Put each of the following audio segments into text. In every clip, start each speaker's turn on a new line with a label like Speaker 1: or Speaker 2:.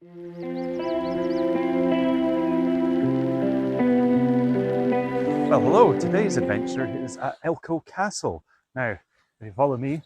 Speaker 1: Well, hello, today's adventure is at Elcho Castle. Now, if you follow me,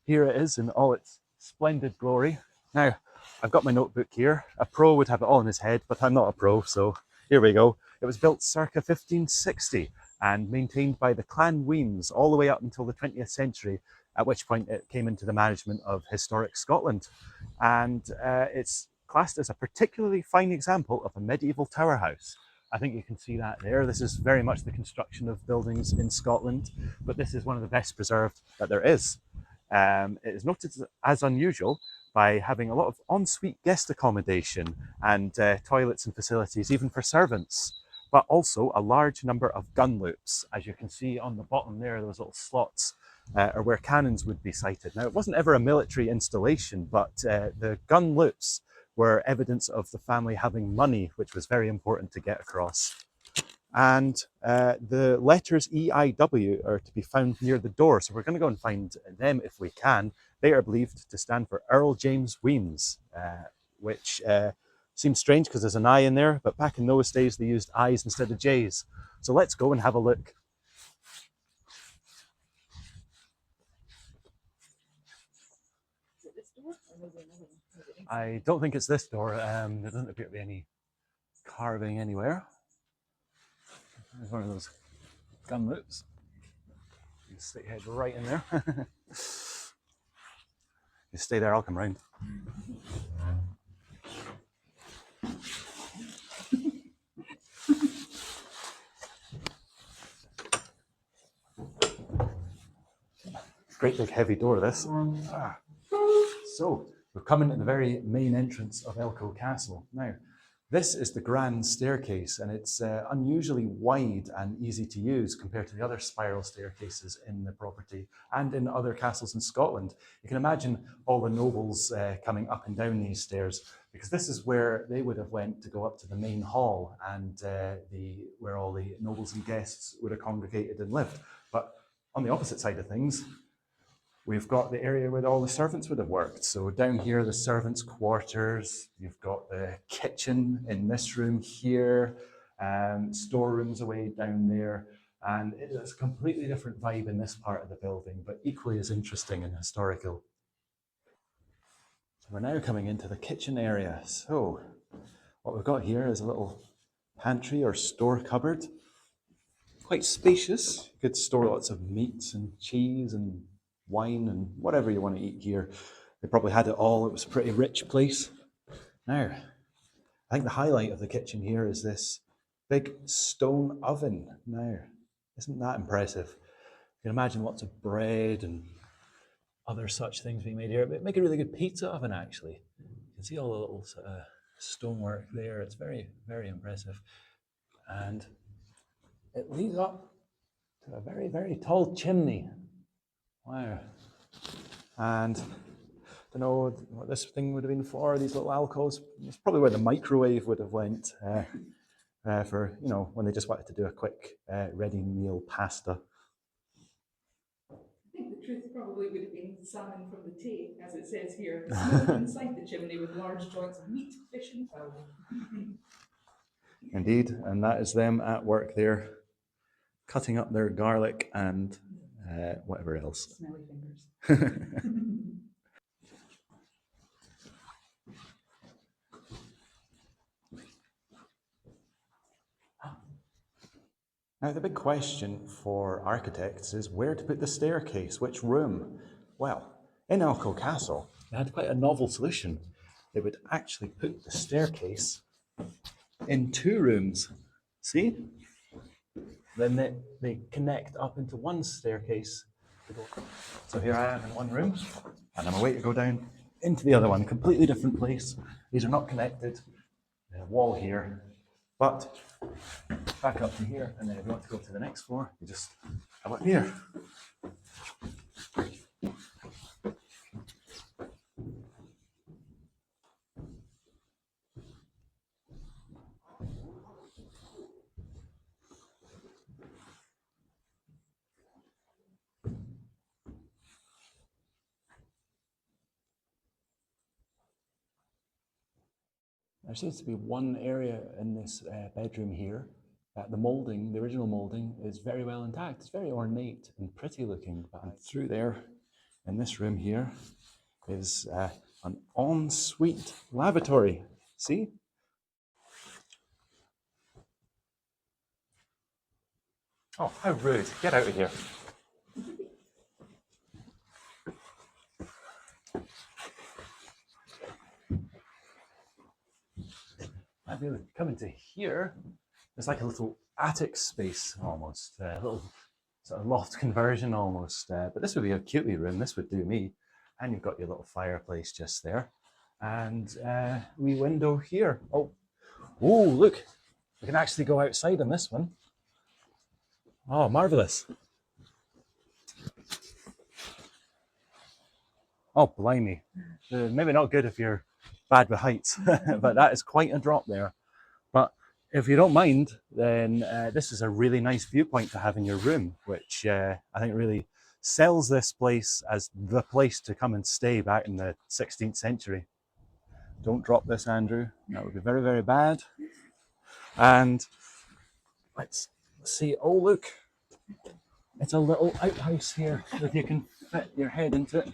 Speaker 1: here it is in all its splendid glory. Now, I've got my notebook here. A pro would have it all in his head, but I'm not a pro, so here we go. It was built circa 1560 and maintained by the Clan Weems all the way up until the 20th century, at which point it came into the management of Historic Scotland. And it's classed as a particularly fine example of a medieval tower house. I think you can see that there. This is very much the construction of buildings in Scotland, but this is one of the best preserved that there is. It is noted as unusual by having a lot of ensuite guest accommodation and toilets and facilities, even for servants, but also a large number of gun loops. As you can see on the bottom there, those little slots are where cannons would be sited. Now, it wasn't ever a military installation, but the gun loops were evidence of the family having money, which was very important to get across. And the letters EIW are to be found near the door. So we're going to go and find them if we can. They are believed to stand for Earl James Weems, which seems strange because there's an I in there, but back in those days they used I's instead of J's. So let's go and have a look. I don't think it's this door. There doesn't appear to be any carving anywhere. There's one of those gun loops. You stick your head right in there. You stay there, I'll come round. Great big heavy door, this. So, we've come into the very main entrance of Elcho Castle. Now, this is the grand staircase, and it's unusually wide and easy to use compared to the other spiral staircases in the property and in other castles in Scotland. You can imagine all the nobles coming up and down these stairs, because this is where they would have went to go up to the main hall and where all the nobles and guests would have congregated and lived. But on the opposite side of things, we've got the area where all the servants would have worked. So down here, the servants' quarters. You've got the kitchen in this room here, storerooms away down there. And it is a completely different vibe in this part of the building, but equally as interesting and historical. So we're now coming into the kitchen area. So what we've got here is a little pantry or store cupboard. Quite spacious. You could store lots of meats and cheese and wine and whatever you want to eat here. They probably had it all. It was a pretty rich place. Now, I think the highlight of the kitchen here is this big stone oven. Now, isn't that impressive? You can imagine lots of bread and other such things being made here. It'd make a really good pizza oven, actually. You can see all the little stonework there. It's very, very impressive. And it leads up to a very, very tall chimney. Wow. And I don't know what this thing would have been for, these little alcoves. It's probably where the microwave would have went for, you know, when they just wanted to do a quick ready meal pasta.
Speaker 2: I think the truth probably would have been salmon from the Tay, as it says here, smoked inside the chimney with large joints of meat, fish and fowl.
Speaker 1: Indeed, and that is them at work there, cutting up their garlic and whatever else.
Speaker 2: Smelly fingers.
Speaker 1: Now, the big question for architects is where to put the staircase, which room? Well, in Elcho Castle, they had quite a novel solution. They would actually put the staircase in two rooms. See? Then they connect up into one staircase. So here I am in one room, and I'm away to go down into the other one, completely different place. These are not connected. There's a wall here, but back up to here, and then if you want to go to the next floor, you just come up here. There seems to be one area in this bedroom here. The moulding, the original moulding, is very well intact. It's very ornate and pretty looking. But through there, in this room here, is an ensuite lavatory. See? Oh, how rude. Get out of here. I've really come into here. It's like a little attic space almost, a little sort of loft conversion almost. But this would be a cute wee room. This would do me. And you've got your little fireplace just there. And wee window here. Oh, look. We can actually go outside on this one. Oh, marvellous. Oh, blimey. Maybe not good if you're bad with heights, but that is quite a drop there. But if you don't mind, then this is a really nice viewpoint to have in your room, which I think really sells this place as the place to come and stay back in the 16th century. Don't drop this, Andrew. That would be very, very bad. And let's see. Oh, look. It's a little outhouse here that you can fit your head into it.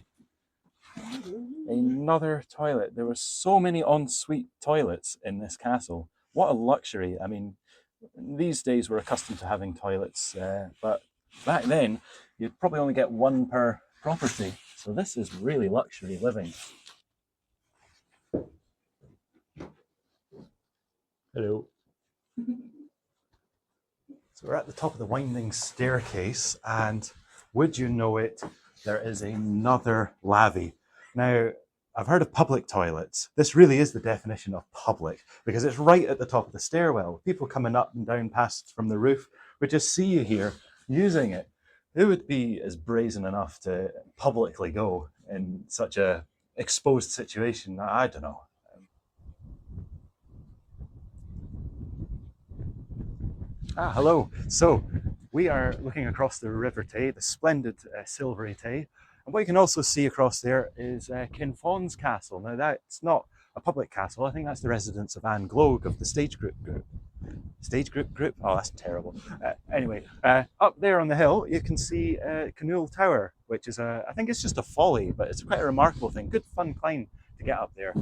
Speaker 1: Another toilet. There were so many ensuite toilets in this castle. What a luxury. I mean, these days we're accustomed to having toilets, but back then you'd probably only get one per property. So this is really luxury living. Hello. So we're at the top of the winding staircase, and would you know it, there is another lavvy. Now, I've heard of public toilets. This really is the definition of public because it's right at the top of the stairwell. People coming up and down past from the roof would just see you here using it. Who would be as brazen enough to publicly go in such a exposed situation? I don't know. Hello. So we are looking across the River Tay, the splendid silvery Tay. And what you can also see across there is Kinfon's Castle. Now that's not a public castle. I think that's the residence of Anne Gloag of the Stage Group Group. Stage Group? Oh, that's terrible. Anyway, up there on the hill, you can see Canule Tower, which is I think it's just a folly, but it's quite a remarkable thing. Good fun climb to get up there.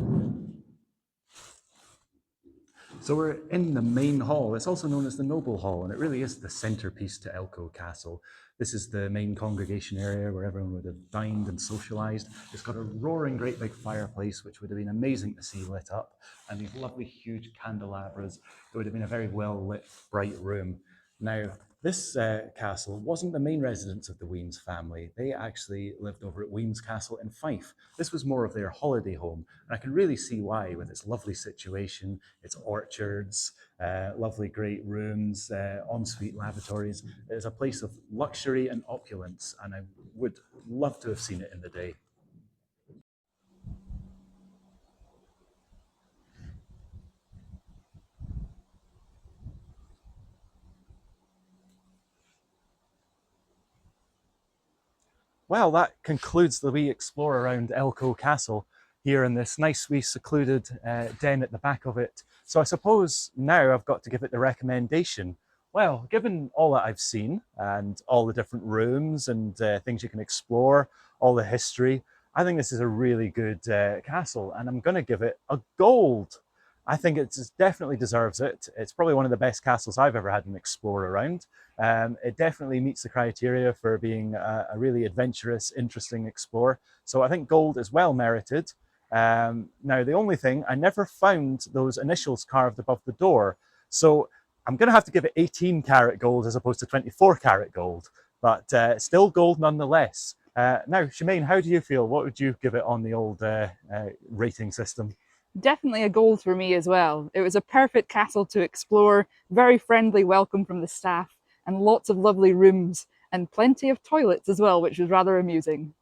Speaker 1: So we're in the main hall. It's also known as the Noble Hall, and it really is the centerpiece to Elcho Castle. This is the main congregation area where everyone would have dined and socialized. It's got a roaring great big fireplace, which would have been amazing to see lit up, and these lovely huge candelabras. It would have been a very well lit, bright room. Now, this castle wasn't the main residence of the Weems family. They actually lived over at Weems Castle in Fife. This was more of their holiday home, and I can really see why, with its lovely situation, its orchards, lovely great rooms, ensuite lavatories. It is a place of luxury and opulence, and I would love to have seen it in the day. Well, that concludes the wee explore around Elcho Castle here in this nice wee secluded den at the back of it. So I suppose now I've got to give it the recommendation. Well, given all that I've seen and all the different rooms and things you can explore, all the history, I think this is a really good castle, and I'm going to give it a gold. I think it definitely deserves it. It's probably one of the best castles I've ever had an explore around. It definitely meets the criteria for being a really adventurous, interesting explorer. So I think gold is well merited. Now, the only thing, I never found those initials carved above the door. So I'm going to have to give it 18 karat gold as opposed to 24 karat gold, but still gold nonetheless. Now, Shemaine, how do you feel? What would you give it on the old rating system?
Speaker 2: Definitely a gold for me as well. It was a perfect castle to explore, very friendly welcome from the staff, and lots of lovely rooms, and plenty of toilets as well, which was rather amusing.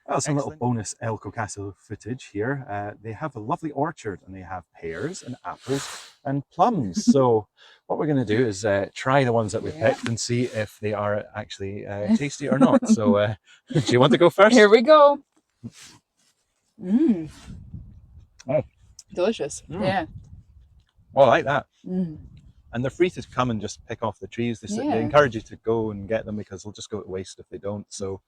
Speaker 1: Well, some little bonus Elcho Castle footage here. They have a lovely orchard, and they have pears and apples and plums. So what we're going to do is try the ones that we picked and see if they are actually tasty or not. So do you want to go first?
Speaker 2: Here we go. Oh. Delicious. Yeah.
Speaker 1: Oh, I like that.
Speaker 2: Mm.
Speaker 1: And they're free to come and just pick off the trees.
Speaker 2: Yeah.
Speaker 1: They encourage you to go and get them because they'll just go to waste if they don't. So,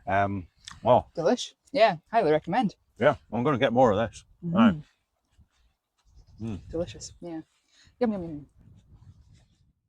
Speaker 1: well,
Speaker 2: Delish. Yeah, highly recommend.
Speaker 1: yeah, I'm going to get more of this.
Speaker 2: Mm.
Speaker 1: All right. Mm.
Speaker 2: Delicious. Yeah. Yum, yum, yum.